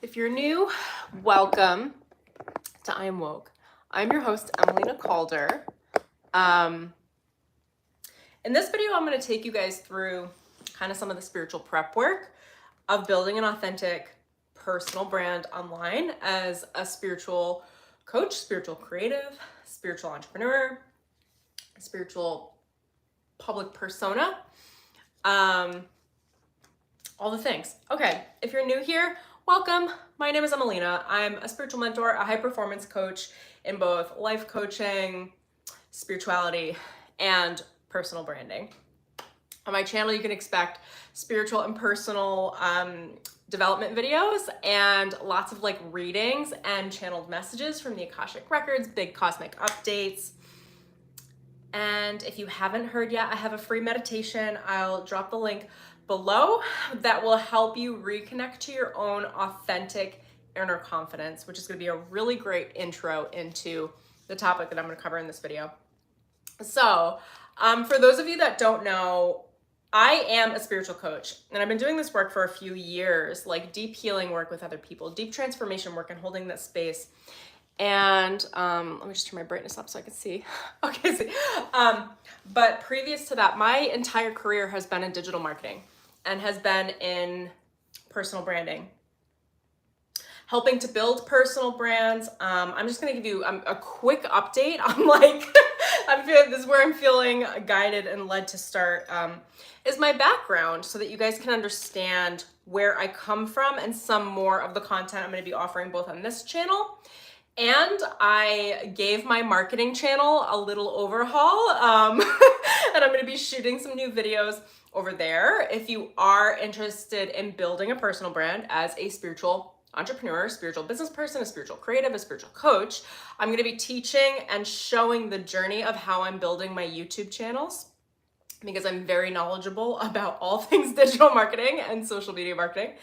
If you're new, welcome to I Am Woke. I'm your host, Emelina Calder. In this video, I'm going to take you guys through kind of some of the spiritual prep work of building an authentic personal brand online as a spiritual coach, spiritual creative, spiritual entrepreneur, spiritual public persona, all the things. Okay, if you're new here, welcome. My name is Emelina. I'm a spiritual mentor, a high performance coach in both life coaching, spirituality, and personal branding. On my channel, you can expect spiritual and personal development videos and lots of like readings and channeled messages from the Akashic records, big cosmic updates. And if you haven't heard yet, I have a free meditation. I'll drop the link below that will help you reconnect to your own authentic inner confidence, which is going to be a really great intro into the topic that I'm going to cover in this video. So for those of you that don't know, I am a spiritual coach, and I've been doing this work for a few years, like deep healing work with other people, deep transformation work, and holding that space. And let me just turn my brightness up so I can see. Okay, see. But previous to that, my entire career has been in digital marketing and has been in personal branding, helping to build personal brands. I'm just gonna give you a quick update on like, this is where I'm feeling guided and led to start, is my background so that you guys can understand where I come from and some more of the content I'm gonna be offering both on this channel. And I gave my marketing channel a little overhaul, and I'm gonna be shooting some new videos over there. If you are interested in building a personal brand as a spiritual entrepreneur, spiritual business person, a spiritual creative, a spiritual coach, I'm gonna be teaching and showing the journey of how I'm building my YouTube channels, because I'm very knowledgeable about all things digital marketing and social media marketing.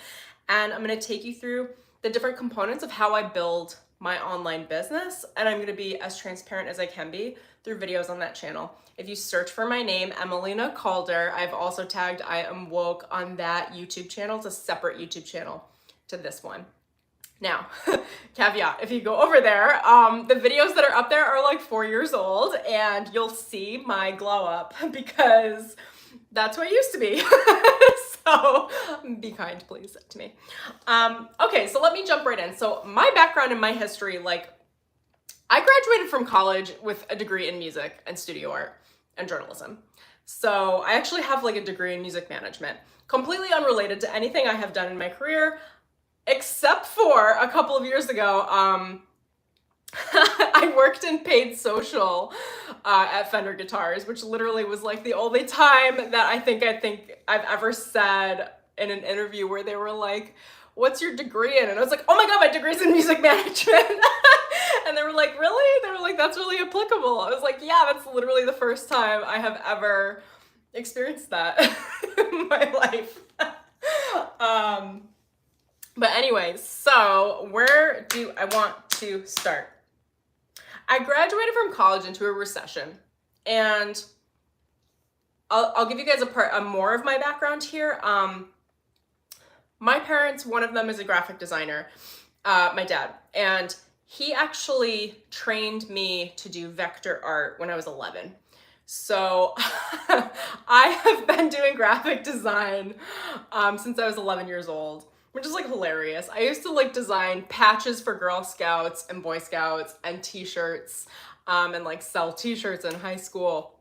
And I'm gonna take you through the different components of how I build my online business, and I'm gonna be as transparent as I can be through videos on that channel. If you search for my name, Emelina Calder, I've also tagged I Am Woke on that YouTube channel. It's a separate YouTube channel to this one. Now, caveat, if you go over there, the videos that are up there are like 4 years old, and you'll see my glow up because that's what I used to be. So be kind, please, to me. Okay, so let me jump right in. So my background and my history, like I graduated from college with a degree in music and studio art and journalism. So I actually have like a degree in music management, completely unrelated to anything I have done in my career, except for a couple of years ago, I worked in paid social at Fender Guitars, which literally was like the only time that I think I've ever said in an interview where they were like, "What's your degree in?" And I was like, "Oh my God, my degree's in music management." And they were like, "Really?" They were like, "That's really applicable." I was like, "Yeah, that's literally the first time I have ever experienced that in my life." But anyways, so where do I want to start? I graduated from college into a recession, and I'll give you guys a more of my background here. My parents, one of them is a graphic designer, my dad, and he actually trained me to do vector art when I was 11. So I have been doing graphic design since I was 11 years old, which is like hilarious. I used to like design patches for Girl Scouts and Boy Scouts and t-shirts and like sell t-shirts in high school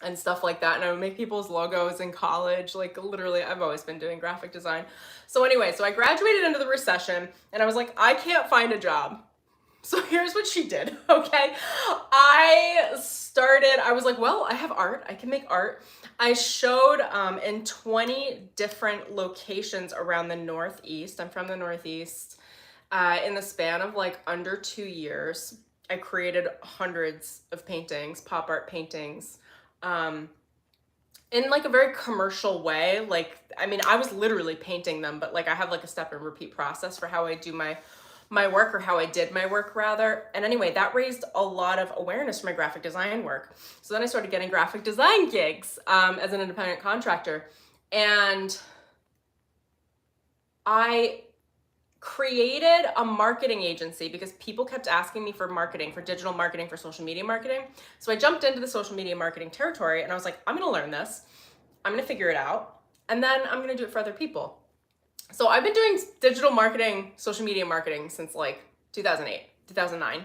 and stuff like that. And I would make people's logos in college. Like literally, I've always been doing graphic design. So anyway, so I graduated into the recession and I was like, I can't find a job. So here's what she did, okay? I was like, well, I have art, I can make art. I showed in 20 different locations around the Northeast. I'm from the Northeast. In the span of like under 2 years, I created hundreds of paintings, pop art paintings, in like a very commercial way. Like, I mean, I was literally painting them, but like I have like a step and repeat process for how I do my work, or how I did my work rather. And anyway, that raised a lot of awareness for my graphic design work. So then I started getting graphic design gigs as an independent contractor. And I created a marketing agency because people kept asking me for marketing, for digital marketing, for social media marketing. So I jumped into the social media marketing territory and I was like, I'm gonna learn this, I'm gonna figure it out, and then I'm gonna do it for other people. So I've been doing digital marketing, social media marketing since like 2008, 2009,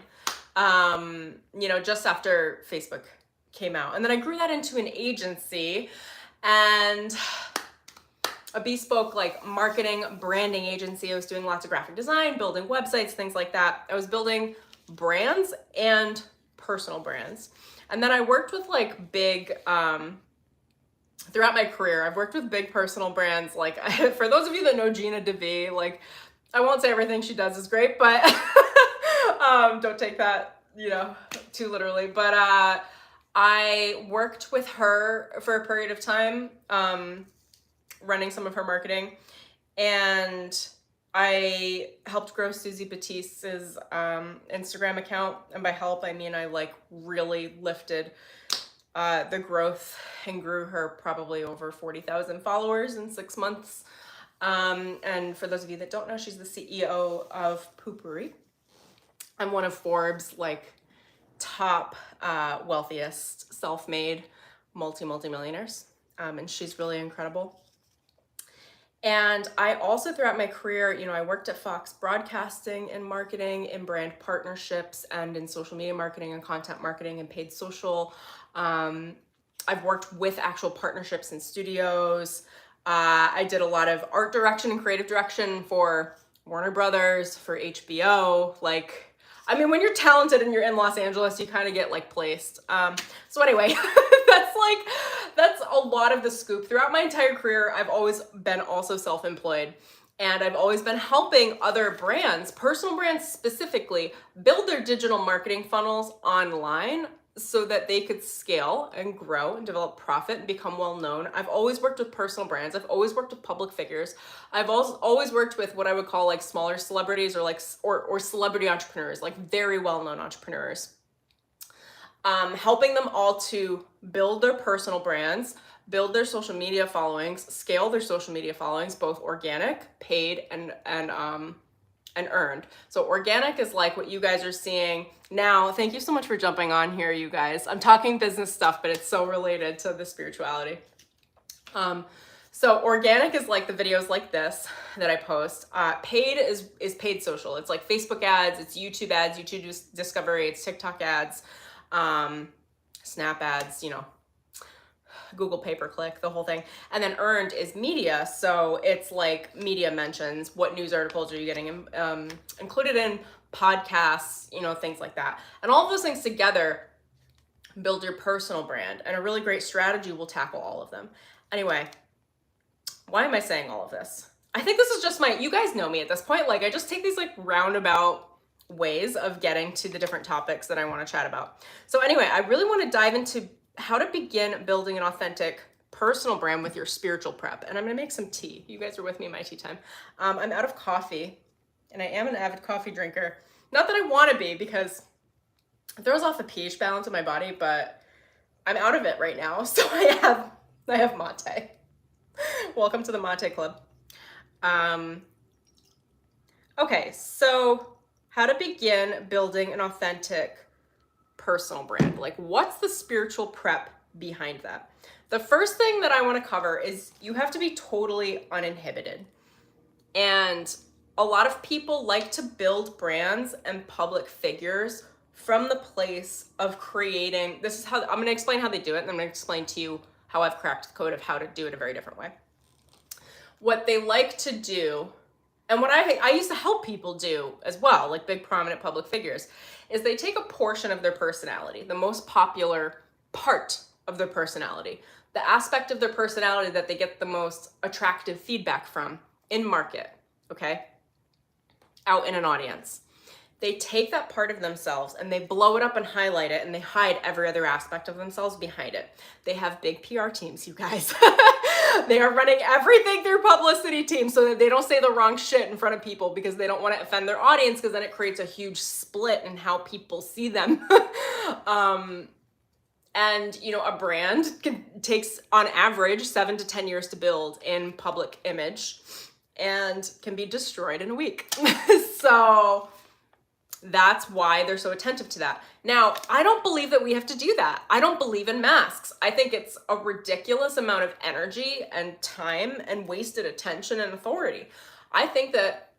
just after Facebook came out. And then I grew that into an agency and a bespoke like marketing branding agency. I was doing lots of graphic design, building websites, things like that. I was building brands and personal brands. And then I worked with like big, throughout my career, I've worked with big personal brands. Like for those of you that know Gina DeVee, like I won't say everything she does is great, but don't take that, too literally. But I worked with her for a period of time, running some of her marketing, and I helped grow Susie Batiste's Instagram account. And by help, I mean I like really lifted the growth and grew her probably over 40,000 followers in 6 months. And for those of you that don't know, she's the CEO of Poopery. I'm one of Forbes like top wealthiest self-made multi-millionaires, and she's really incredible. And I also, throughout my career, I worked at Fox Broadcasting in marketing, in brand partnerships, and in social media marketing and content marketing and paid social. I've worked with actual partnerships in studios. I did a lot of art direction and creative direction for Warner Brothers, for HBO. When you're talented and you're in Los Angeles, you kind of get like placed. So anyway, that's a lot of the scoop. Throughout my entire career, I've always been also self-employed, and I've always been helping other brands, personal brands specifically, build their digital marketing funnels online so that they could scale and grow and develop profit and become well known. I've always worked with personal brands. I've always worked with public figures. I've also always worked with what I would call like smaller celebrities or celebrity entrepreneurs, like very well-known entrepreneurs. Helping them all to build their personal brands, build their social media followings, scale their social media followings, both organic, paid, and earned. So organic is like what you guys are seeing now. Thank you so much for jumping on here, you guys. I'm talking business stuff, but it's so related to the spirituality. So organic is like the videos like this that I post. Paid is paid social. It's like Facebook ads, it's YouTube ads, YouTube discovery, it's TikTok ads, Snap ads, Google pay-per-click, the whole thing. And then earned is media. So it's like media mentions, what news articles are you getting included in podcasts, things like that. And all of those things together build your personal brand, and a really great strategy will tackle all of them. Anyway, why am I saying all of this? I think this is just you guys know me at this point. Like I just take these like roundabout ways of getting to the different topics that I want to chat about. So anyway, I really want to dive into how to begin building an authentic personal brand with your spiritual prep. And I'm going to make some tea. You guys are with me in my tea time. I'm out of coffee, and I am an avid coffee drinker. Not that I want to be, because it throws off the pH balance in my body, but I'm out of it right now. So I have mate. Welcome to the mate club. Okay, so how to begin building an authentic personal brand. Like, what's the spiritual prep behind that? The first thing that I want to cover is you have to be totally uninhibited. And a lot of people like to build brands and public figures from the place of creating. This is how I'm going to explain how they do it, and I'm going to explain to you how I've cracked the code of how to do it a very different way. What they like to do, and what I used to help people do as well, like big prominent public figures, is they take a portion of their personality, the most popular part of their personality, the aspect of their personality that they get the most attractive feedback from in market, okay, out in an audience. They take that part of themselves and they blow it up and highlight it, and they hide every other aspect of themselves behind it. They have big PR teams, you guys. They are running everything through publicity teams so that they don't say the wrong shit in front of people, because they don't want to offend their audience, because then it creates a huge split in how people see them. And a brand takes on average 7 to 10 years to build in public image. and can be destroyed in a week. So that's why they're so attentive to that. Now, I don't believe that we have to do that. I don't believe in masks. I think it's a ridiculous amount of energy and time and wasted attention and authority. I think that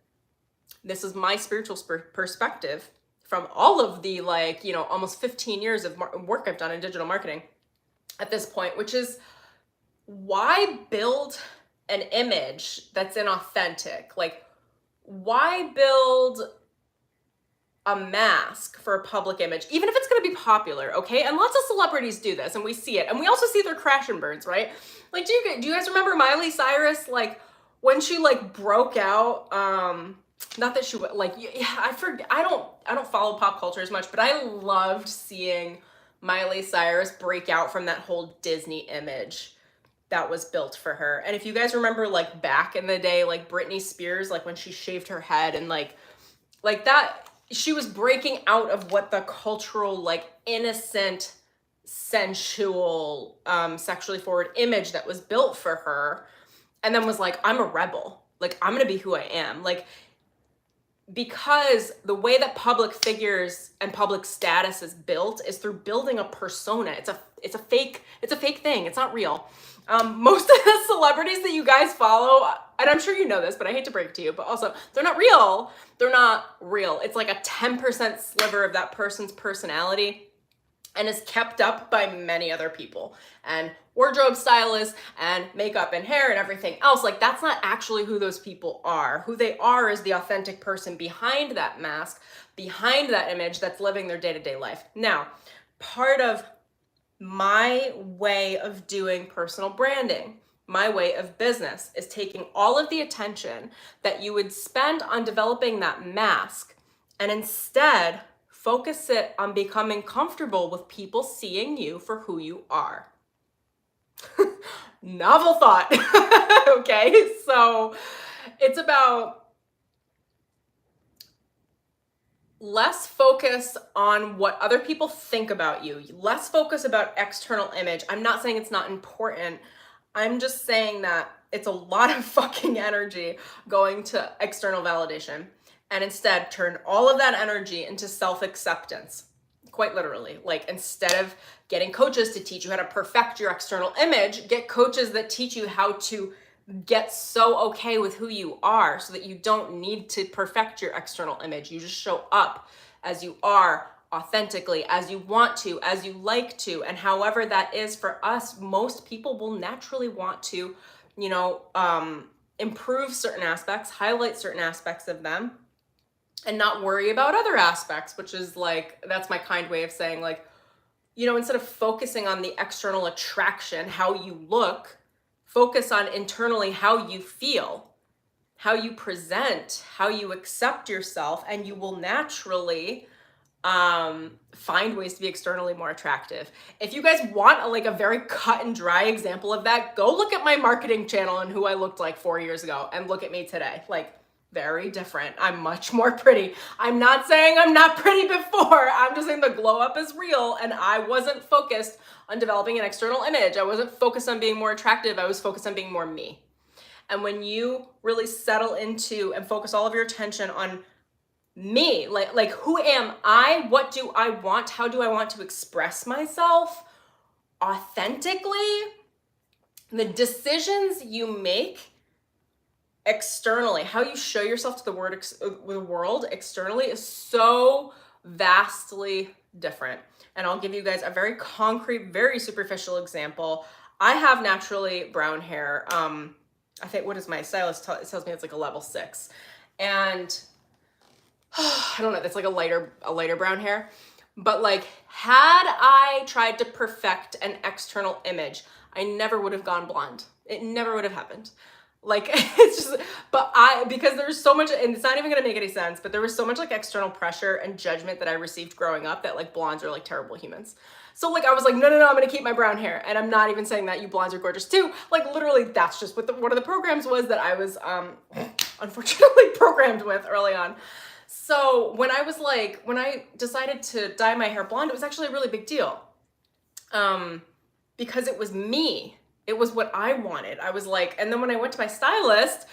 this is my spiritual perspective from all of the, like, you know, almost 15 years of work I've done in digital marketing at this point, which is, why build an image that's inauthentic? Like, why build a mask for a public image, even if it's going to be popular, okay? And lots of celebrities do this, and we see it, and we also see their crash and burns, right? Like, do you guys remember Miley Cyrus, like, when she, like, broke out? Not that she would, like, yeah, I don't follow pop culture as much, but I loved seeing Miley Cyrus break out from that whole Disney image that was built for her. And if you guys remember, like, back in the day, like Britney Spears, like when she shaved her head and like that, she was breaking out of what the cultural, like, innocent, sensual, sexually forward image that was built for her, and then was like, I'm a rebel. Like, I'm gonna be who I am. Like, because the way that public figures and public status is built is through building a persona. It's a fake thing. It's not real. Most of the celebrities that you guys follow, and I'm sure you know this, but I hate to break it to you, but also, they're not real. They're not real. It's like a 10% sliver of that person's personality, and is kept up by many other people, and wardrobe stylists and makeup and hair and everything else. Like, that's not actually who those people are. Who they are is the authentic person behind that mask, behind that image, that's living their day-to-day life. Now, part of my way of doing personal branding, my way of business, is taking all of the attention that you would spend on developing that mask and instead focus it on becoming comfortable with people seeing you for who you are. Novel thought. Okay, so it's about less focus on what other people think about you, less focus about external image. I'm not saying it's not important. I'm just saying that it's a lot of fucking energy going to external validation, and instead turn all of that energy into self-acceptance. Quite literally. Like, instead of getting coaches to teach you how to perfect your external image, get coaches that teach you how to get so okay with who you are so that you don't need to perfect your external image. You just show up as you are, authentically, as you want to, as you like to, and however that is for us. Most people will naturally want to, you know, improve certain aspects, highlight certain aspects of them, and not worry about other aspects, which is like, that's my kind way of saying, like, you know, instead of focusing on the external attraction, how you look, focus on internally how you feel, how you present, how you accept yourself, and you will naturally find ways to be externally more attractive. If you guys want a very cut and dry example of that, go look at my marketing channel and who I looked like 4 years ago, and look at me today. Like, very different. I'm much more pretty. I'm not saying I'm not pretty before. I'm just saying the glow up is real, and I wasn't focused on developing an external image. I wasn't focused on being more attractive. I was focused on being more me. And when you really settle into and focus all of your attention on me, like who am I? What do I want? How do I want to express myself authentically? The decisions you make externally, how you show yourself to the world externally, is so vastly different. And I'll give you guys a very concrete, very superficial example. I have naturally brown hair. I think, what is my stylist tells me it's like a level 6. And I don't know, that's like a lighter brown hair. But like, had I tried to perfect an external image, I never would have gone blonde. It never would have happened. Like, it's just, because there's so much, and it's not even gonna make any sense, but there was so much like external pressure and judgment that I received growing up that like blondes are like terrible humans. So like, I was like, no, I'm gonna keep my brown hair. And I'm not even saying that you blondes are gorgeous too. Like, literally, that's just what one of the programs was that I was unfortunately programmed with early on. So when I decided to dye my hair blonde, it was actually a really big deal. Because it was me. It was what I wanted. I was like, and then when I went to my stylist,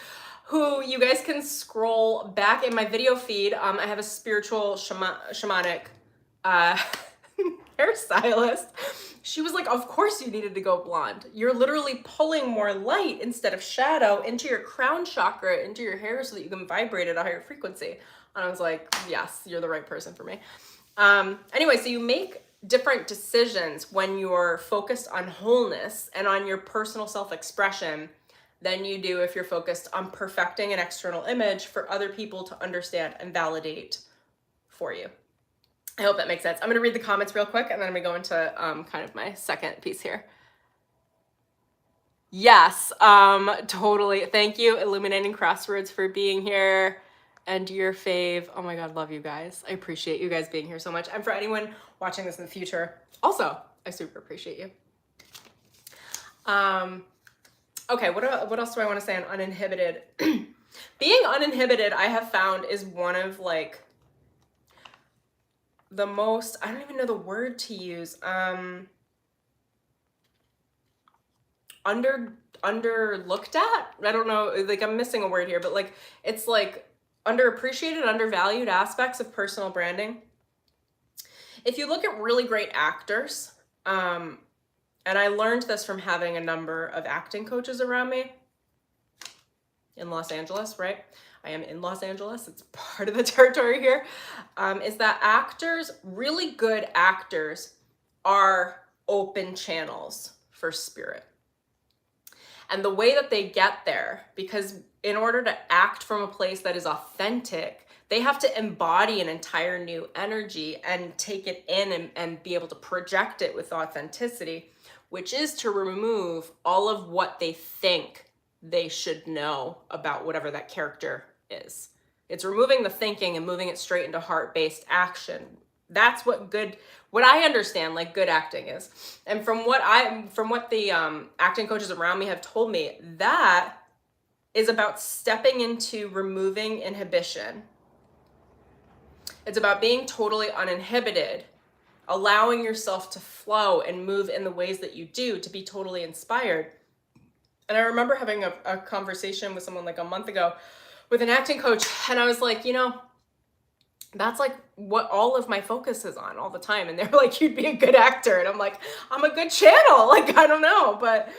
who you guys can scroll back in my video feed. I have a spiritual shamanic hairstylist. She was like, of course you needed to go blonde. You're literally pulling more light instead of shadow into your crown chakra, into your hair, so that you can vibrate at a higher frequency. And I was like, yes, you're the right person for me. Anyway, so you make different decisions when you're focused on wholeness and on your personal self-expression than you do if you're focused on perfecting an external image for other people to understand and validate for you. I hope that makes sense. I'm going to read the comments real quick, and then I'm going to go into kind of my second piece here. Yes, totally. Thank you, Illuminating Crossroads, for being here. And your fave. Oh my God, love you guys. I appreciate you guys being here so much. And for anyone watching this in the future, also, I super appreciate you. Okay, what else do I want to say on uninhibited? Being uninhibited, I have found, is one of like the most, I don't even know the word to use, underlooked at? I don't know, like I'm missing a word here, but like, it's like underappreciated, undervalued aspects of personal branding. If you look at really great actors, and I learned this from having a number of acting coaches around me in Los Angeles, right? I am in Los Angeles, it's part of the territory here, is that actors, really good actors, are open channels for spirit. And the way that they get there, because in order to act from a place that is authentic, they have to embody an entire new energy and take it in and be able to project it with authenticity, which is to remove all of what they think they should know about whatever that character is. It's removing the thinking and moving it straight into heart-based action. That's what I understand like good acting is. And from what the acting coaches around me have told me, that is about stepping into removing inhibition. It's about being totally uninhibited, allowing yourself to flow and move in the ways that you do, to be totally inspired. And I remember having a conversation with someone like a month ago with an acting coach, and I was like, you know, that's like what all of my focus is on all the time. And they're like, you'd be a good actor. And I'm like, I'm a good channel. Like, I don't know. But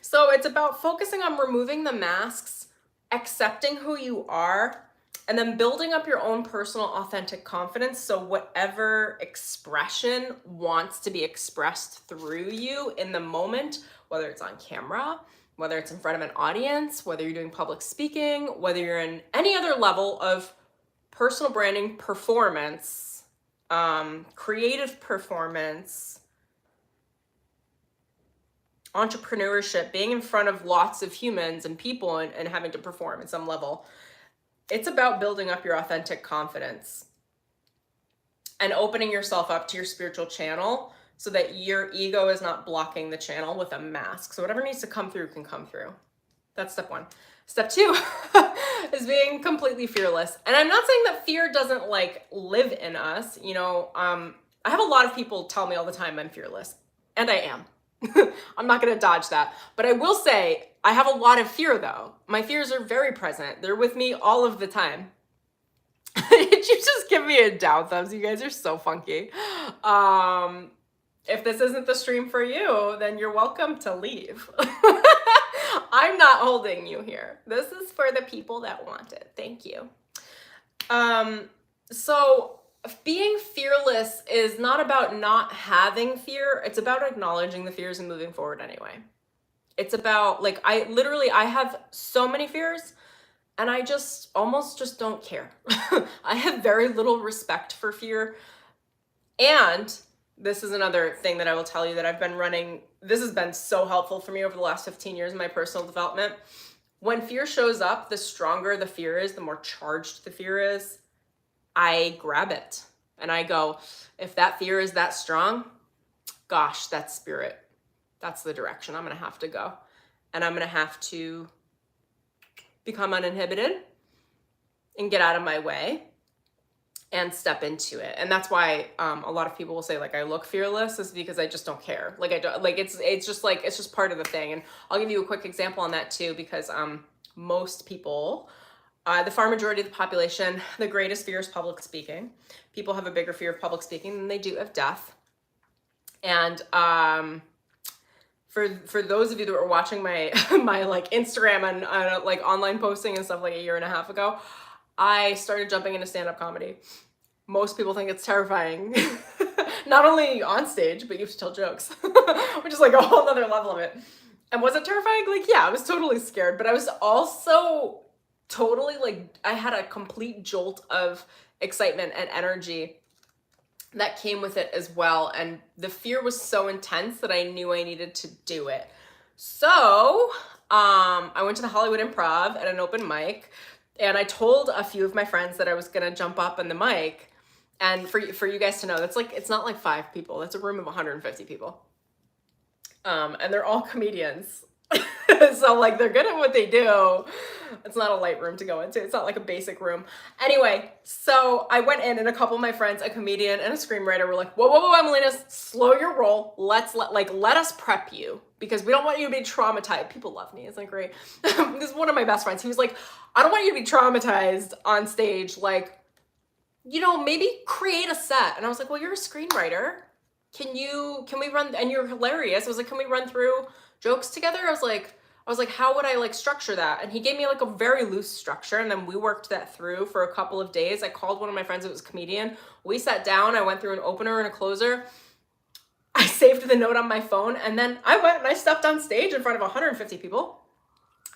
so it's about focusing on removing the masks, accepting who you are, and then building up your own personal authentic confidence. So whatever expression wants to be expressed through you in the moment, whether it's on camera, whether it's in front of an audience, whether you're doing public speaking, whether you're in any other level of personal branding, performance, creative performance, entrepreneurship, being in front of lots of humans and people and having to perform at some level. It's about building up your authentic confidence and opening yourself up to your spiritual channel so that your ego is not blocking the channel with a mask. So whatever needs to come through can come through. That's step one. Step two is being completely fearless. And I'm not saying that fear doesn't like live in us. You know, I have a lot of people tell me all the time I'm fearless, and I am. I'm not going to dodge that. But I will say I have a lot of fear though. My fears are very present. They're with me all of the time. Did you just give me a down thumbs? You guys are so funky. If this isn't the stream for you, then you're welcome to leave. I'm not holding you here. This is for the people that want it. Thank you. So being fearless is not about not having fear. It's about acknowledging the fears and moving forward anyway. It's about like, I have so many fears and I just almost just don't care. I have very little respect for fear. And this is another thing that I will tell you that I've been running. This has been so helpful for me over the last 15 years in my personal development. When fear shows up, the stronger the fear is, the more charged the fear is, I grab it and I go, if that fear is that strong, gosh, that's spirit. That's the direction I'm going to have to go. And I'm going to have to become uninhibited and get out of my way and step into it. And that's why a lot of people will say like I look fearless, is because I just don't care. Like I don't, like it's just part of the thing. And I'll give you a quick example on that too, because most people The far majority of the population, the greatest fear is public speaking. People have a bigger fear of public speaking than they do of death. And for those of you that were watching my my like Instagram and like online posting and stuff like a year and a half ago, I started jumping into stand-up comedy. Most people think it's terrifying. Not only on stage, but you have to tell jokes, which is like a whole nother level of it. And was it terrifying? Like, yeah, I was totally scared, but I was also totally like, I had a complete jolt of excitement and energy that came with it as well. And the fear was so intense that I knew I needed to do it. So I went to the Hollywood Improv at an open mic, and I told a few of my friends that I was gonna jump up on the mic. And for you guys to know, that's like, it's not like 5 people, that's a room of 150 people. And they're all comedians. So like, they're good at what they do. It's not a light room to go into. It's not like a basic room. Anyway, so I went in, and a couple of my friends, a comedian and a screenwriter, were like, whoa, whoa, whoa, Emelina, slow your roll. Let us prep you, because we don't want you to be traumatized. People love me. Isn't that great? This is one of my best friends. He was like, I don't want you to be traumatized on stage. Like, you know, maybe create a set. And I was like, well, you're a screenwriter. Can we run, and you're hilarious. I was like, can we run through jokes together? I was like, how would I like structure that? And he gave me like a very loose structure, and then we worked that through for a couple of days. I called one of my friends who was a comedian. We sat down, I went through an opener and a closer. I saved the note on my phone, and then I went and I stepped on stage in front of 150 people.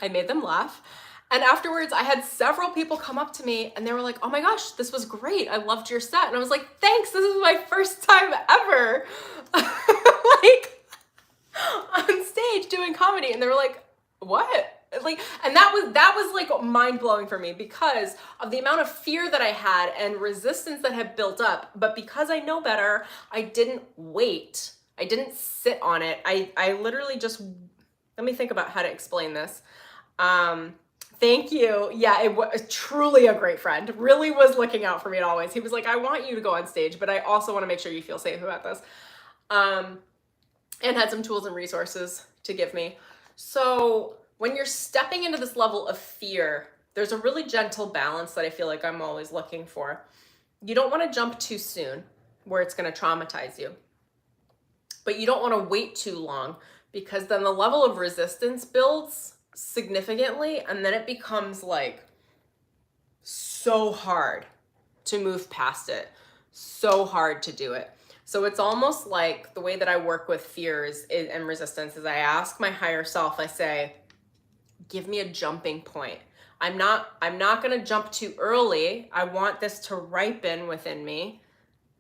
I made them laugh. And afterwards, I had several people come up to me, and they were like, oh my gosh, this was great. I loved your set. And I was like, thanks, this is my first time ever like on stage doing comedy. And they were like, what? Like, and that was like mind-blowing for me, because of the amount of fear that I had and resistance that had built up. But because I know better, I didn't wait. I didn't sit on it. I literally just, let me think about how to explain this. Thank you. Yeah, it was truly a great friend. Really was looking out for me always. He was like, I want you to go on stage, but I also want to make sure you feel safe about this. And had some tools and resources to give me. So when you're stepping into this level of fear, there's a really gentle balance that I feel like I'm always looking for. You don't want to jump too soon where it's going to traumatize you, but you don't want to wait too long, because then the level of resistance builds significantly, and then it becomes like so hard to move past it, so hard to do it. So it's almost like the way that I work with fears and resistance is I ask my higher self, I say, give me a jumping point. I'm not going to jump too early. I want this to ripen within me,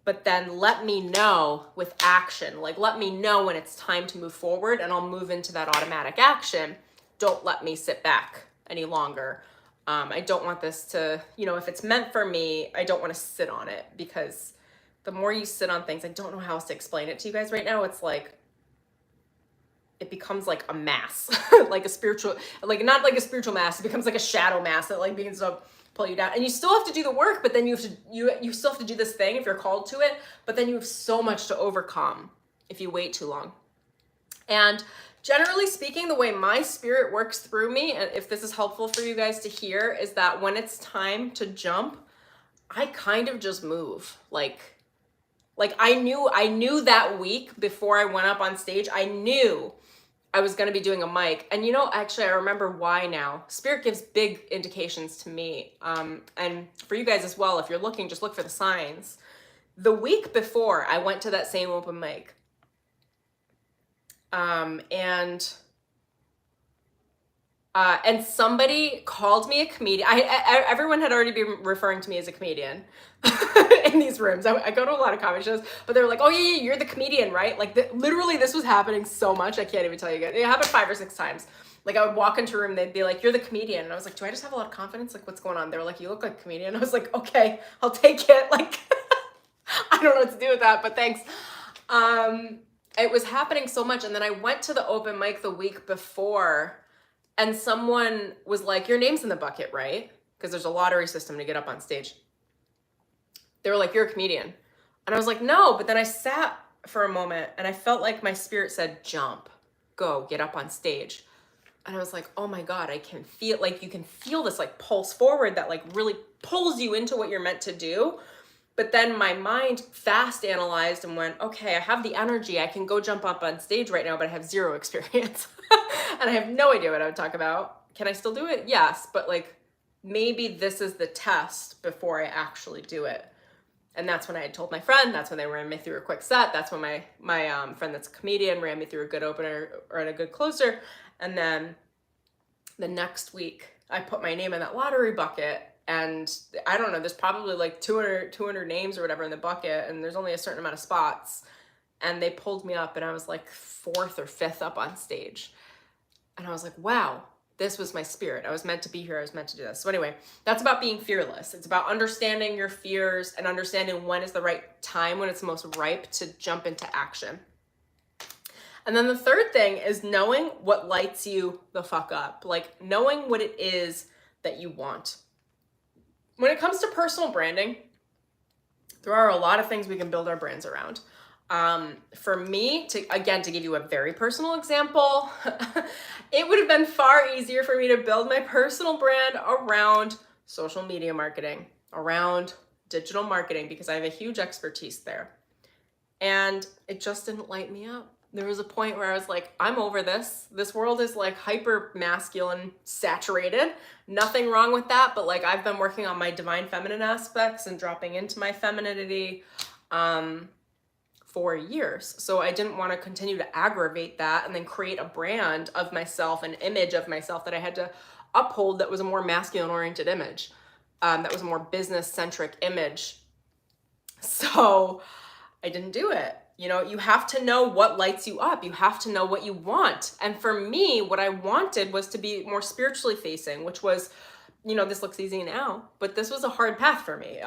but then let me know with action. Like, let me know when it's time to move forward, and I'll move into that automatic action. Don't let me sit back any longer. I don't want this to, you know, if it's meant for me, I don't want to sit on it, because the more you sit on things, I don't know how else to explain it to you guys right now. It's like, it becomes like a mass, like a spiritual, like not like a spiritual mass. It becomes like a shadow mass that like begins to pull you down, and you still have to do the work, but then you still have to do this thing if you're called to it, but then you have so much to overcome if you wait too long. And generally speaking, the way my spirit works through me, and if this is helpful for you guys to hear, is that when it's time to jump, I kind of just move. Like I knew that week before I went up on stage, I knew I was going to be doing a mic. And you know, actually, I remember why now. Spirit gives big indications to me. And for you guys as well, if you're looking, just look for the signs. The week before, I went to that same open mic. And somebody called me a comedian. Everyone had already been referring to me as a comedian in these rooms. I go to a lot of comedy shows, but they were like, oh yeah, you're the comedian, right? Like literally this was happening so much. I can't even tell you guys. It happened 5 or 6 times. Like I would walk into a room, they'd be like, you're the comedian. And I was like, do I just have a lot of confidence? Like what's going on? They were like, you look like a comedian. I was like, okay, I'll take it. Like, I don't know what to do with that, but thanks. It was happening so much. And then I went to the open mic the week before, and someone was like, your name's in the bucket, right? Because there's a lottery system to get up on stage. They were like, you're a comedian. And I was like, no. But then I sat for a moment and I felt like my spirit said, jump, go, get up on stage. And I was like, oh my God, I can feel, like, you can feel this like pulse forward that like really pulls you into what you're meant to do. But then my mind fast analyzed and went, okay, I have the energy. I can go jump up on stage right now, but I have zero experience. And I have no idea what I would talk about. Can I still do it? Yes. But like, maybe this is the test before I actually do it. And that's when I had told my friend. That's when they ran me through a quick set. That's when my friend that's a comedian ran me through a good opener and a good closer. And then the next week, I put my name in that lottery bucket. And I don't know, there's probably like 200 names or whatever in the bucket. And there's only a certain amount of spots. And they pulled me up and I was like 4th or 5th up on stage. And I was like, wow, this was my spirit. I was meant to be here. I was meant to do this. So anyway, that's about being fearless. It's about understanding your fears and understanding when is the right time, when it's most ripe to jump into action. And then the third thing is knowing what lights you the fuck up, like knowing what it is that you want. When it comes to personal branding, there are a lot of things we can build our brands around. For me, to give you a very personal example, it would have been far easier for me to build my personal brand around social media marketing, around digital marketing, because I have a huge expertise there. And it just didn't light me up. There was a point where I was like, I'm over this. This world is like hyper masculine saturated. Nothing wrong with that. But like, I've been working on my divine feminine aspects and dropping into my femininity, for years. So I didn't want to continue to aggravate that and then create a brand of myself, an image of myself that I had to uphold that was a more masculine oriented image, that was a more business centric image. So I didn't do it. You know, you have to know what lights you up. You have to know what you want. And for me, what I wanted was to be more spiritually facing, which was, you know, this looks easy now, but this was a hard path for me.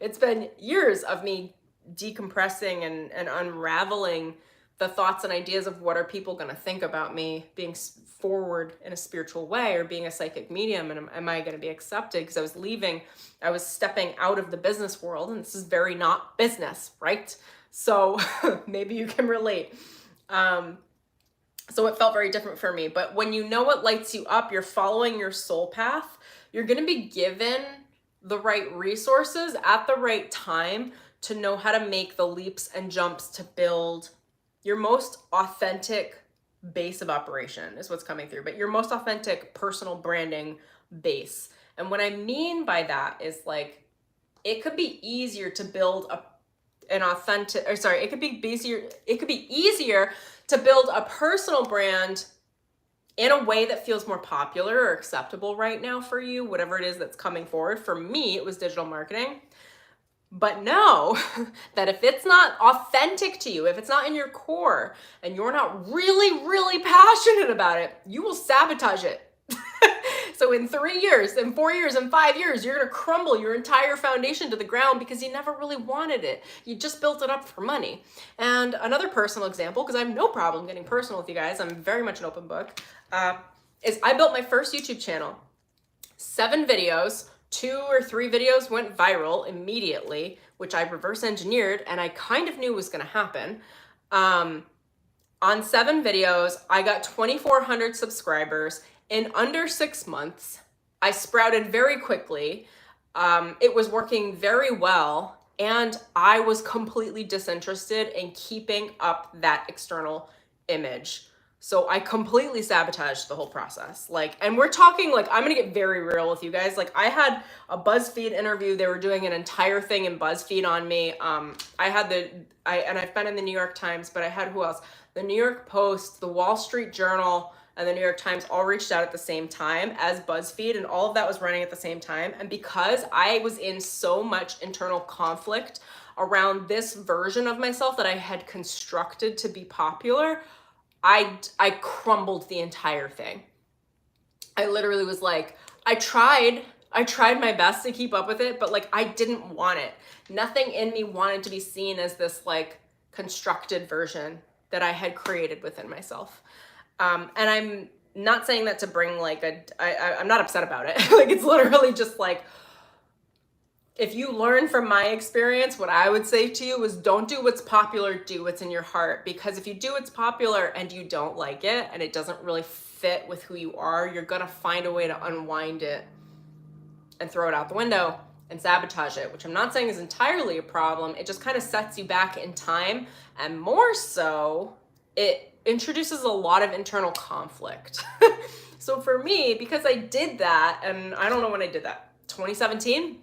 It's been years of me decompressing and unraveling the thoughts and ideas of what are people going to think about me being forward in a spiritual way or being a psychic medium, and am I going to be accepted? Because I was stepping out of the business world, and this is very not business, right? So maybe you can relate. So it felt very different for me. But when you know what lights you up, you're following your soul path, you're going to be given the right resources at the right time to know how to make the leaps and jumps to build your most authentic base of operation is what's coming through, but your most authentic personal branding base. And what I mean by that is like, it could be easier to build it could be easier to build a personal brand in a way that feels more popular or acceptable right now for you, whatever it is that's coming forward. For me, it was digital marketing. But know that if it's not authentic to you, if it's not in your core and you're not really, really passionate about it, you will sabotage it. So in 3 years, in 4 years, in 5 years, you're going to crumble your entire foundation to the ground because you never really wanted it. You just built it up for money. And another personal example, because I have no problem getting personal with you guys, I'm very much an open book, is I built my first YouTube channel. 7 videos. 2 or 3 videos went viral immediately, which I reverse engineered, and I kind of knew was going to happen. On 7 videos, I got 2,400 subscribers in under 6 months. I sprouted very quickly. It was working very well, and I was completely disinterested in keeping up that external image. So I completely sabotaged the whole process. Like, and we're talking like, I'm going to get very real with you guys. Like, I had a BuzzFeed interview. They were doing an entire thing in BuzzFeed on me. I've been in the New York Times, but I had who else? The New York Post, the Wall Street Journal, and the New York Times all reached out at the same time as BuzzFeed, and all of that was running at the same time. And because I was in so much internal conflict around this version of myself that I had constructed to be popular, I crumbled the entire thing. I literally was like, I tried my best to keep up with it, but like, I didn't want it. Nothing in me wanted to be seen as this like constructed version that I had created within myself. And I'm not saying that to bring like I'm not upset about it. Like, it's literally just like, if you learn from my experience, what I would say to you is don't do what's popular, do what's in your heart. Because if you do what's popular and you don't like it and it doesn't really fit with who you are, you're gonna find a way to unwind it and throw it out the window and sabotage it, which I'm not saying is entirely a problem. It just kind of sets you back in time, and more so, it introduces a lot of internal conflict. So for me, because I did that, and I don't know when I did that, 2017,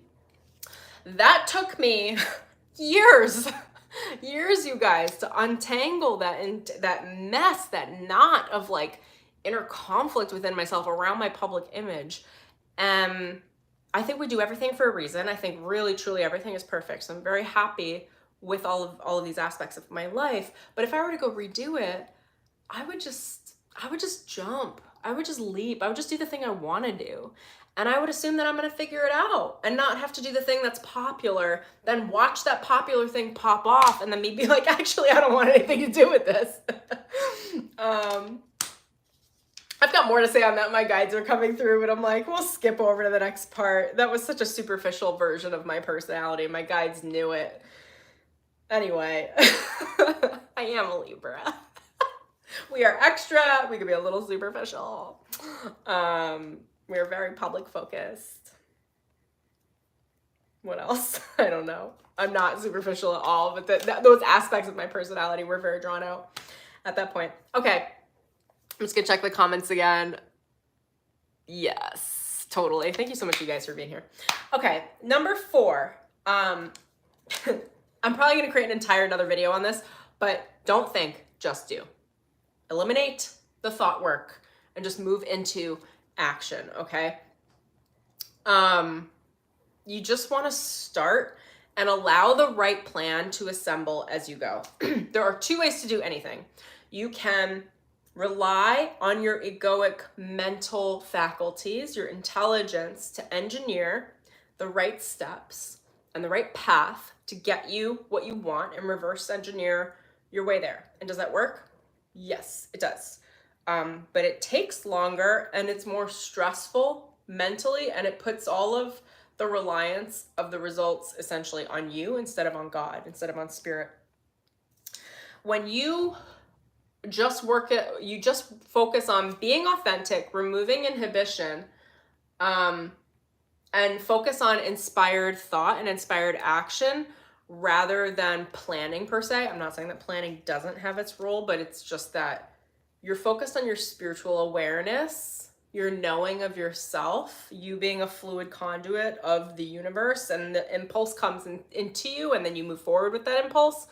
that took me years, you guys, to untangle that mess, that knot of like inner conflict within myself around my public image. And I think we do everything for a reason. I think really, truly everything is perfect. So I'm very happy with all of these aspects of my life. But if I were to go redo it, I would just jump. I would just leap. I would just do the thing I want to do. And I would assume that I'm going to figure it out and not have to do the thing that's popular, then watch that popular thing pop off and then me be like, actually, I don't want anything to do with this. I've got more to say on that. My guides are coming through, but I'm like, we'll skip over to the next part. That was such a superficial version of my personality. My guides knew it. Anyway, I am a Libra. We are extra. We could be a little superficial. We're very public focused. What else? I don't know. I'm not superficial at all, but those aspects of my personality were very drawn out at that point. Okay. I'm just gonna check the comments again. Yes, totally. Thank you so much, you guys, for being here. Okay, number 4. I'm probably gonna create an entire another video on this, but don't think, just do. Eliminate the thought work and just move into action, okay? You just wanna start and allow the right plan to assemble as you go. There are 2 ways to do anything. You can rely on your egoic mental faculties, your intelligence, to engineer the right steps and the right path to get you what you want and reverse engineer your way there. And does that work? Yes, it does. But it takes longer and it's more stressful mentally, and it puts all of the reliance of the results essentially on you instead of on God, instead of on spirit. When you just focus on being authentic, removing inhibition, and focus on inspired thought and inspired action rather than planning per se. I'm not saying that planning doesn't have its role, but it's just that you're focused on your spiritual awareness, your knowing of yourself, you being a fluid conduit of the universe, and the impulse comes into you, and then you move forward with that impulse.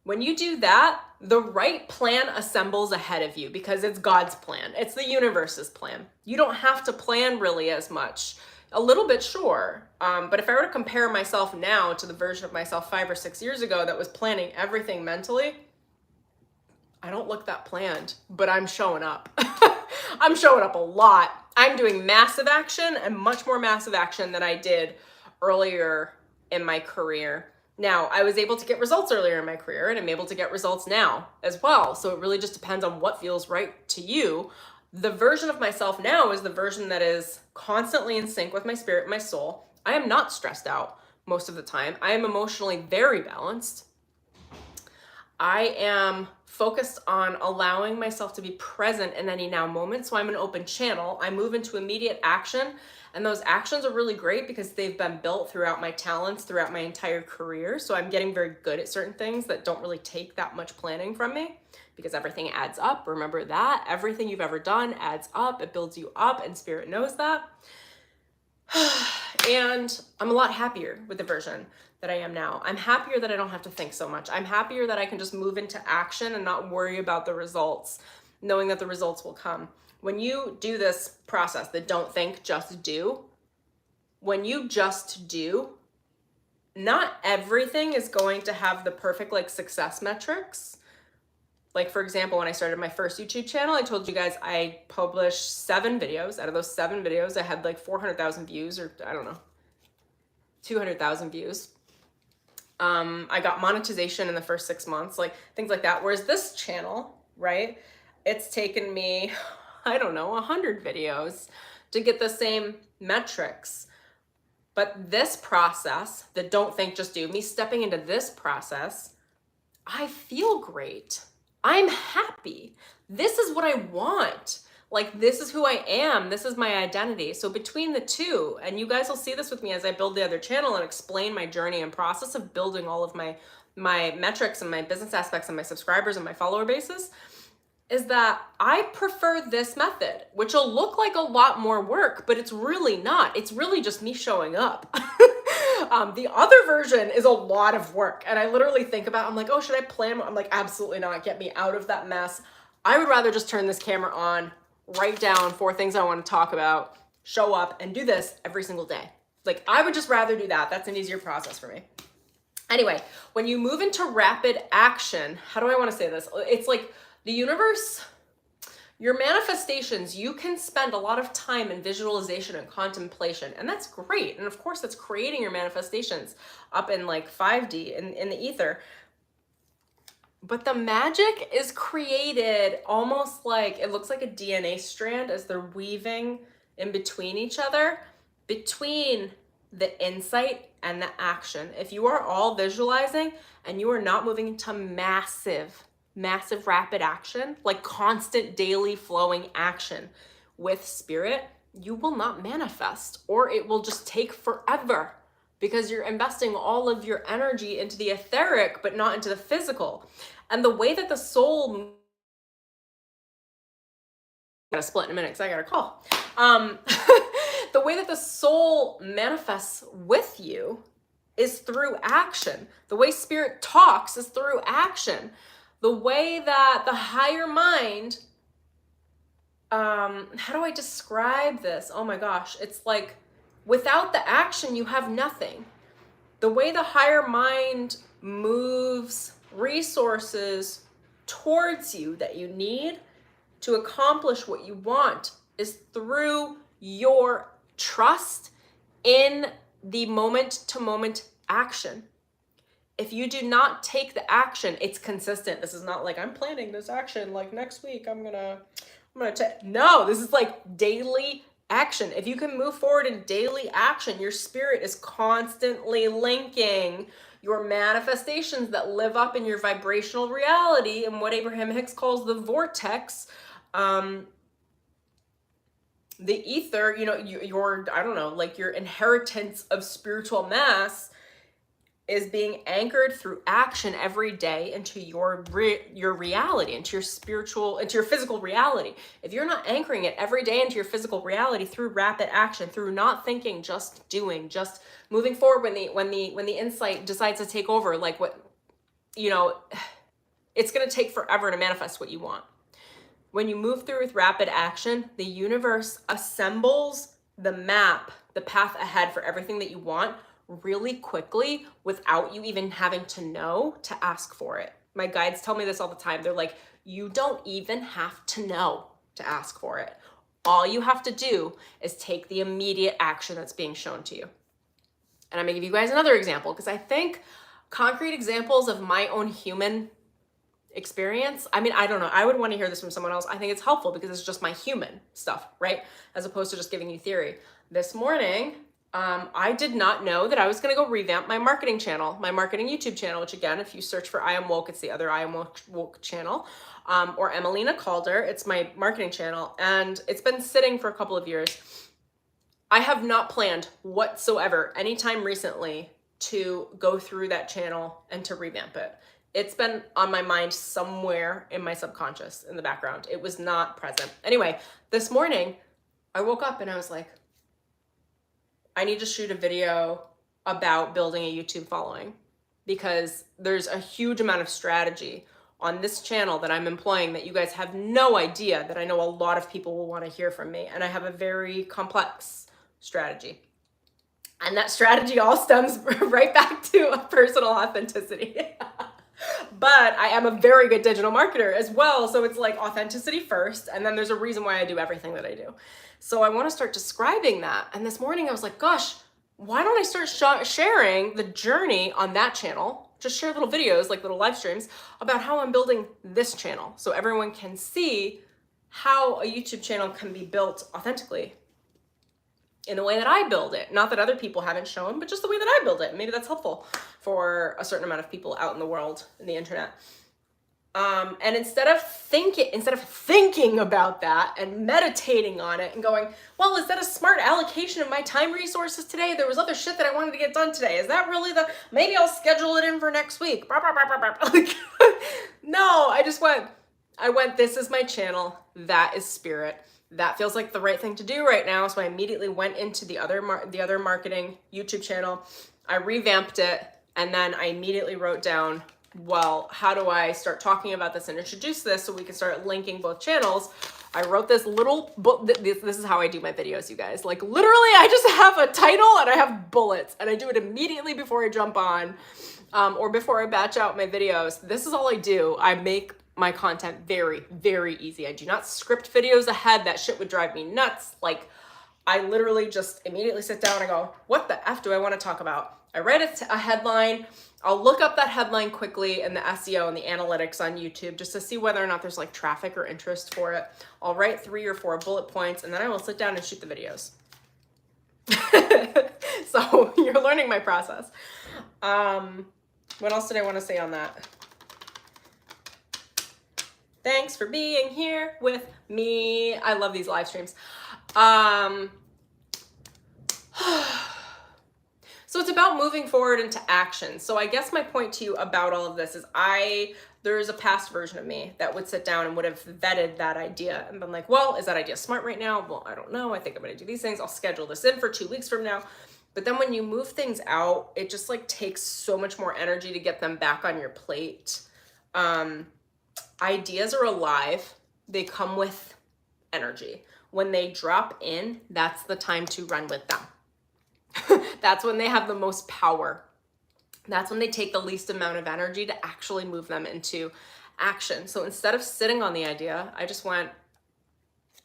When you do that, the right plan assembles ahead of you because it's God's plan. It's the universe's plan. You don't have to plan really as much. A little bit, sure. But if I were to compare myself now to the version of myself 5 or 6 years ago that was planning everything mentally, I don't look that planned, but I'm showing up. I'm showing up a lot. I'm doing massive action, and much more massive action than I did earlier in my career. Now, I was able to get results earlier in my career, and I'm able to get results now as well. So it really just depends on what feels right to you. The version of myself now is the version that is constantly in sync with my spirit and my soul. I am not stressed out most of the time. I am emotionally very balanced. I am focused on allowing myself to be present in any now moment. So I'm an open channel. I move into immediate action, and those actions are really great because they've been built throughout my talents, throughout my entire career. So I'm getting very good at certain things that don't really take that much planning from me because everything adds up. Remember that. Everything you've ever done adds up. It builds you up, and spirit knows that. And I'm a lot happier with the version that I am now. I'm happier that I don't have to think so much. I'm happier that I can just move into action and not worry about the results, knowing that the results will come. When you do this process, the don't think, just do, when you just do, not everything is going to have the perfect success metrics. Like, for example, when I started my first YouTube channel, I told you guys I published 7 videos. Out of those 7 videos, I had 400,000 views, or I don't know, 200,000 views. I got monetization in the first 6 months, things like that. Whereas this channel, right, it's taken me, I don't know, 100 videos to get the same metrics. But this process, the don't think, just do, me stepping into this process, I feel great. I'm happy. This is what I want. Like, this is who I am. This is my identity. So between the two, and you guys will see this with me as I build the other channel and explain my journey and process of building all of my metrics and my business aspects and my subscribers and my follower bases, is that I prefer this method, which will look like a lot more work, but it's really not. It's really just me showing up. The other version is a lot of work. And I literally think about, I'm like, oh, should I plan? I'm like, absolutely not. Get me out of that mess. I would rather just turn this camera on, write down 4 things I want to talk about, show up, and do this every single day. Like, I would just rather do that. That's an easier process for me. Anyway, when you move into rapid action, how do I want to say this? It's like the universe, your manifestations, you can spend a lot of time in visualization and contemplation, and that's great. And of course, that's creating your manifestations up in like 5D in the ether. But the magic is created almost like, it looks like a DNA strand as they're weaving in between each other, between the insight and the action. If you are all visualizing and you are not moving into massive rapid action, like constant daily flowing action with spirit, you will not manifest, or it will just take forever because you're investing all of your energy into the etheric, but not into the physical. And the way that the soul, I'm gonna split in a minute because I got a call. The way that the soul manifests with you is through action. The way spirit talks is through action. The way that the higher mind, how do I describe this? Oh my gosh, it's like without the action, you have nothing. The way the higher mind moves resources towards you that you need to accomplish what you want is through your trust in the moment-to-moment action. If you do not take the action, it's consistent. This is not like I'm planning this action like next week I'm gonna take. No, this is like daily action. If you can move forward in daily action, your spirit is constantly linking your manifestations that live up in your vibrational reality and what Abraham Hicks calls the vortex, the ether, you know, your, I don't know, like your inheritance of spiritual mass is being anchored through action every day into your reality, into your spiritual, into your physical reality. If you're not anchoring it every day into your physical reality through rapid action, through not thinking, just doing, just moving forward when the insight decides to take over, like what, you know, it's going to take forever to manifest what you want. When you move through with rapid action, the universe assembles the map, the path ahead for everything that you want really quickly without you even having to know to ask for it. My guides tell me this all the time. They're like, you don't even have to know to ask for it. All you have to do is take the immediate action that's being shown to you. And I'm gonna give you guys another example because I think concrete examples of my own human experience, I mean, I don't know, I would want to hear this from someone else. I think it's helpful because it's just my human stuff, right? As opposed to just giving you theory. This morning, I did not know that I was going to go revamp my marketing channel, my marketing YouTube channel, which again, if you search for I Am Woke, it's the other I Am Woke channel, or Emelina Calder, it's my marketing channel, and it's been sitting for a couple of years. I have not planned whatsoever anytime recently to go through that channel and to revamp it. It's been on my mind somewhere in my subconscious in the background. It was not present. Anyway, this morning I woke up and I was like, I need to shoot a video about building a YouTube following because there's a huge amount of strategy on this channel that I'm employing that you guys have no idea that I know a lot of people will want to hear from me. And I have a very complex strategy. And that strategy all stems right back to personal authenticity. But I am a very good digital marketer as well. So it's like authenticity first, and then there's a reason why I do everything that I do. So I want to start describing that. And this morning I was like, gosh, why don't I start sharing the journey on that channel? Just share little videos, like little live streams about how I'm building this channel so everyone can see how a YouTube channel can be built authentically in the way that I build it. Not that other people haven't shown, but just the way that I build it. Maybe that's helpful for a certain amount of people out in the world, in the internet. And instead of thinking about that and meditating on it and going, well, is that a smart allocation of my time resources today? There was other shit that I wanted to get done today. Is that really maybe I'll schedule it in for next week. Like, no, I went, this is my channel. That is spirit. That feels like the right thing to do right now. So I immediately went into the other marketing YouTube channel. I revamped it. And then I immediately wrote down, well, how do I start talking about this and introduce this so we can start linking both channels? I wrote this little book. This is how I do my videos, you guys. Like literally, I just have a title and I have bullets and I do it immediately before I jump on or before I batch out my videos. This is all I do. I make my content very, very easy. I do not script videos ahead. That shit would drive me nuts. Like I literally just immediately sit down and go, what the F do I want to talk about? I write a headline. I'll look up that headline quickly in the SEO and the analytics on YouTube just to see whether or not there's like traffic or interest for it. I'll write 3 or 4 bullet points and then I will sit down and shoot the videos. So you're learning my process. What else did I want to say on that? Thanks for being here with me. I love these live streams. So it's about moving forward into action. So I guess my point to you about all of this is there's a past version of me that would sit down and would have vetted that idea and been like, well, is that idea smart right now? Well, I don't know. I think I'm going to do these things. I'll schedule this in for 2 weeks from now. But then when you move things out, it just like takes so much more energy to get them back on your plate. Ideas are alive. They come with energy. When they drop in, that's the time to run with them. That's when they have the most power. That's when they take the least amount of energy to actually move them into action. So instead of sitting on the idea, I just went,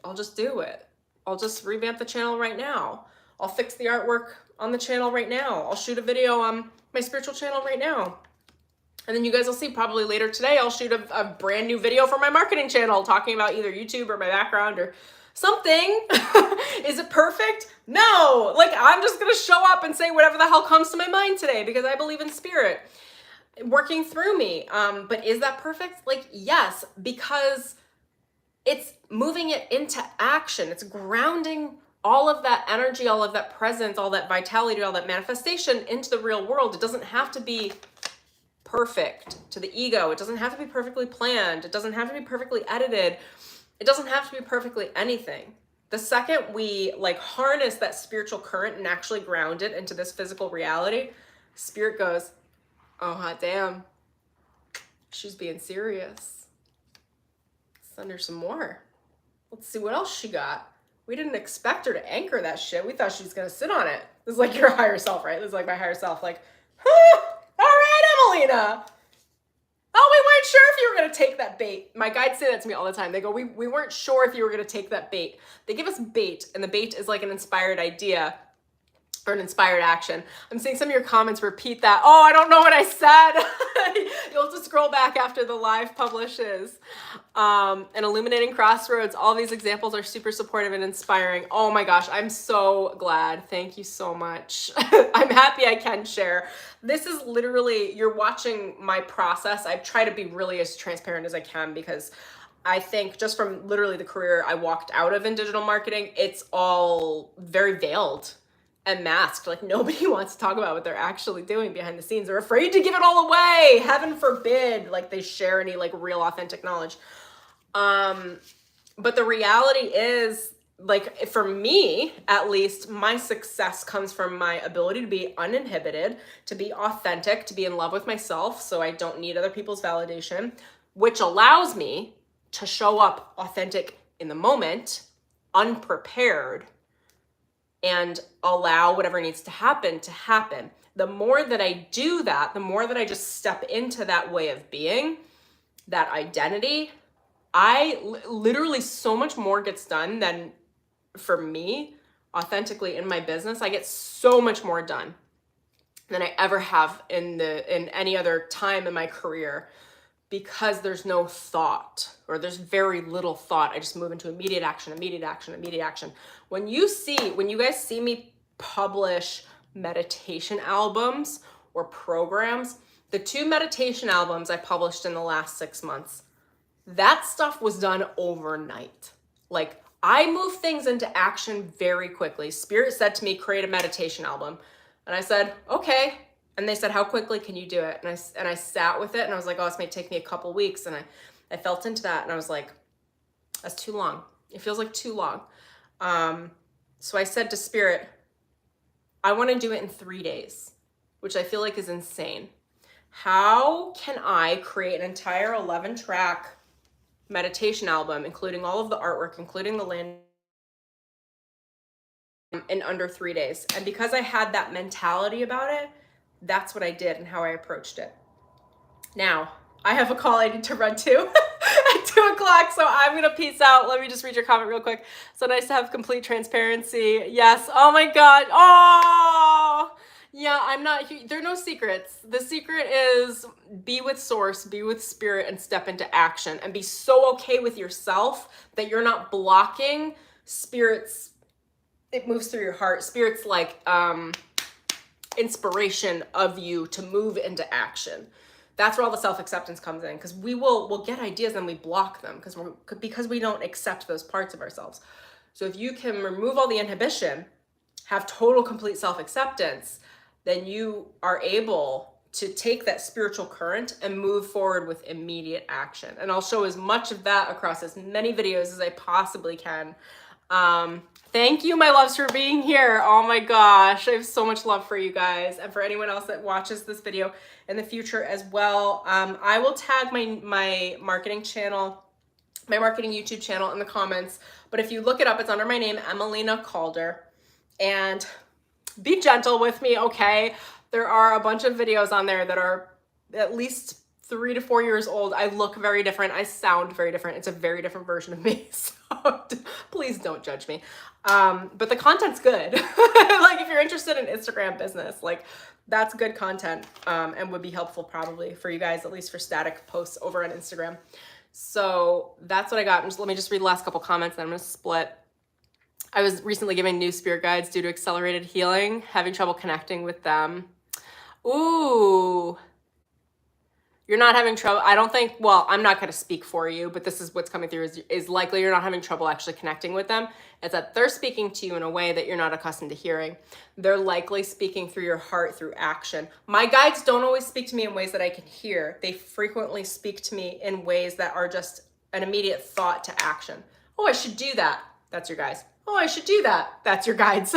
I'll just do it. I'll just revamp the channel right now. I'll fix the artwork on the channel right now. I'll shoot a video on my spiritual channel right now. And then you guys will see probably later today, I'll shoot a brand new video for my marketing channel talking about either YouTube or my background or something. Is it perfect? No. Like I'm just going to show up and say whatever the hell comes to my mind today because I believe in spirit working through me. But is that perfect? Like, yes, because it's moving it into action. It's grounding all of that energy, all of that presence, all that vitality, all that manifestation into the real world. It doesn't have to be perfect to the ego. It doesn't have to be perfectly planned. It doesn't have to be perfectly edited. It doesn't have to be perfectly anything. The second we like harness that spiritual current and actually ground it into this physical reality, spirit goes, oh, hot damn, she's being serious. Send her some more. Let's see what else she got. We didn't expect her to anchor that shit. We thought she was going to sit on it. This is like your higher self, right? This is like my higher self. Like, all right, Emelina. Oh, we weren't sure if you were going to take that bait. My guides say that to me all the time. They go, we weren't sure if you were going to take that bait. They give us bait, and the bait is like an inspired idea or an inspired action. I'm seeing some of your comments repeat that. Oh, I don't know what I said. You'll have to scroll back after the live publishes. And Illuminating Crossroads, all these examples are super supportive and inspiring. Oh my gosh, I'm so glad. Thank you so much. I'm happy I can share. This is literally, you're watching my process. I try to be really as transparent as I can because I think just from literally the career I walked out of in digital marketing, it's all very veiled and masked. Like nobody wants to talk about what they're actually doing behind the scenes. They're afraid to give it all away. Heaven forbid, like they share any like real authentic knowledge. But the reality is, like for me, at least, my success comes from my ability to be uninhibited, to be authentic, to be in love with myself. So I don't need other people's validation, which allows me to show up authentic in the moment, unprepared, and allow whatever needs to happen to happen. The more that I do that, the more that I just step into that way of being, that identity, literally so much more gets done than for me authentically in my business. I get so much more done than I ever have in any other time in my career because there's no thought or there's very little thought. I just move into immediate action, immediate action, immediate action. When you guys see me publish meditation albums or programs, The 2 meditation albums I published in the last 6 months, that stuff was done overnight. Like, I move things into action very quickly. Spirit said to me, create a meditation album. And I said, okay. And they said, how quickly can you do it? And I sat with it and I was like, oh, this may take me a couple weeks. And I felt into that and I was like, that's too long. It feels like too long. So I said to Spirit, I want to do it in 3 days, which I feel like is insane. How can I create an entire 11-track meditation album, including all of the artwork, including the land, in under 3 days? And because I had that mentality about it, that's what I did and how I approached it. Now, I have a call I need to run to at 2 o'clock, so I'm gonna peace out. Let me just read your comment real quick. So nice to have complete transparency. Yes, oh my God, oh! Yeah, I'm not, there are no secrets. The secret is be with source, be with spirit, and step into action, and be so okay with yourself that you're not blocking spirit's, it moves through your heart. Spirit's like inspiration of you to move into action. That's where all the self-acceptance comes in, because we'll get ideas and we block them because we don't accept those parts of ourselves. So if you can remove all the inhibition, have total, complete self-acceptance, then you are able to take that spiritual current and move forward with immediate action. And I'll show as much of that across as many videos as I possibly can. Thank you, my loves, for being here. Oh my gosh, I have so much love for you guys, and for anyone else that watches this video in the future as well. I will tag my marketing channel, my marketing YouTube channel in the comments, but if you look it up, it's under my name, Emelina Calder. And be gentle with me, okay? There are a bunch of videos on there that are at least 3 to 4 years old. I look very different. I sound very different. It's a very different version of me. So please don't judge me. But the content's good. Like, if you're interested in Instagram business, like, that's good content, and would be helpful probably for you guys, at least for static posts over on Instagram. So that's what I got. Let me just read the last couple comments, then I'm gonna split. I was recently giving new spirit guides due to accelerated healing, having trouble connecting with them. Ooh, you're not having trouble. I don't think, well, I'm not going to speak for you, but this is what's coming through is likely you're not having trouble actually connecting with them. It's that they're speaking to you in a way that you're not accustomed to hearing. They're likely speaking through your heart, through action. My guides don't always speak to me in ways that I can hear. They frequently speak to me in ways that are just an immediate thought to action. Oh, I should do that. That's your guides. Oh, I should do that. That's your guides.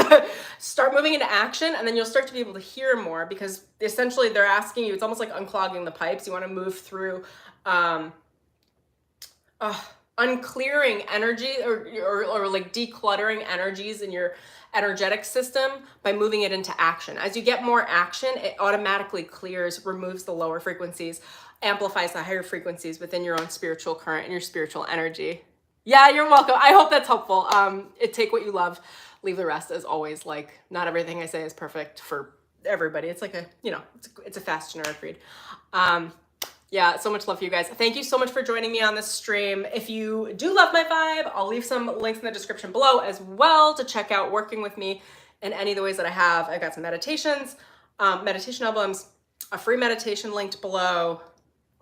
Start moving into action, and then you'll start to be able to hear more, because essentially they're asking you, it's almost like unclogging the pipes. You want to move through unclearing energy or like decluttering energies in your energetic system by moving it into action. As you get more action, it automatically clears, removes the lower frequencies, amplifies the higher frequencies within your own spiritual current and your spiritual energy. Yeah, you're welcome. I hope that's helpful. Take what you love, leave the rest. As always, like, not everything I say is perfect for everybody. It's like it's a fast generic read. Yeah, so much love for you guys. Thank you so much for joining me on this stream. If you do love my vibe, I'll leave some links in the description below as well to check out working with me in any of the ways that I have. I've got some meditations, meditation albums, a free meditation linked below,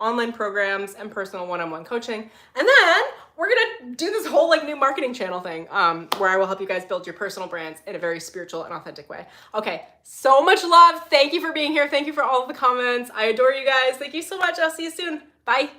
online programs, and personal one-on-one coaching. And then we're gonna do this whole like new marketing channel thing where I will help you guys build your personal brands in a very spiritual and authentic way. Okay, so much love. Thank you for being here. Thank you for all of the comments. I adore you guys. Thank you so much. I'll see you soon. Bye.